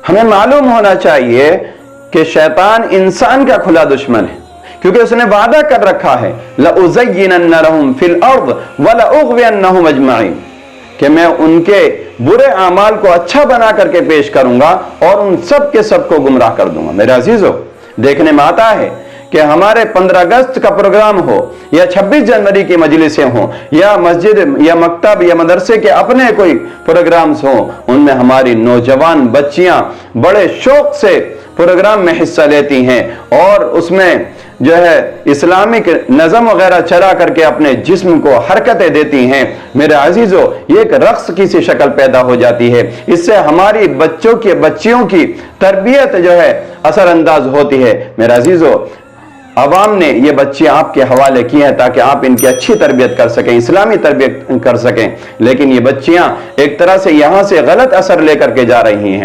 ہمیں معلوم ہونا چاہیے کہ شیطان انسان کا کھلا دشمن ہے، کیونکہ اس نے وعدہ کر رکھا ہے لَأُزَيِّنَنَّ لَهُمْ فِي الْأَرْضِ وَلَأُغْوِيَنَّهُمْ أَجْمَعِينَ، کہ میں ان کے برے اعمال کو اچھا بنا کر کے پیش کروں گا اور ان سب کے سب کو گمراہ کر دوں گا۔ میرے عزیزو، دیکھنے میں آتا ہے کہ ہمارے 15 اگست کا پروگرام ہو یا 26 جنوری کی مجلسیں ہوں یا مسجد یا مکتب یا مدرسے کے اپنے کوئی پروگرامز ہوں، ان میں ہماری نوجوان بچیاں بڑے شوق سے پروگرام میں حصہ لیتی ہیں اور اس میں جو ہے اسلامک نظم وغیرہ چلا کر کے اپنے جسم کو حرکتیں دیتی ہیں۔ میرے عزیزو، یہ ایک رقص کی سی شکل پیدا ہو جاتی ہے، اس سے ہماری بچیوں کی تربیت جو ہے اثر انداز ہوتی ہے۔ میرے عزیزو، عوام نے یہ بچیاں آپ کے حوالے کی ہیں تاکہ آپ ان کی اچھی تربیت کر سکیں، اسلامی تربیت کر سکیں، لیکن یہ بچیاں ایک طرح سے یہاں سے غلط اثر لے کر کے جا رہی ہیں۔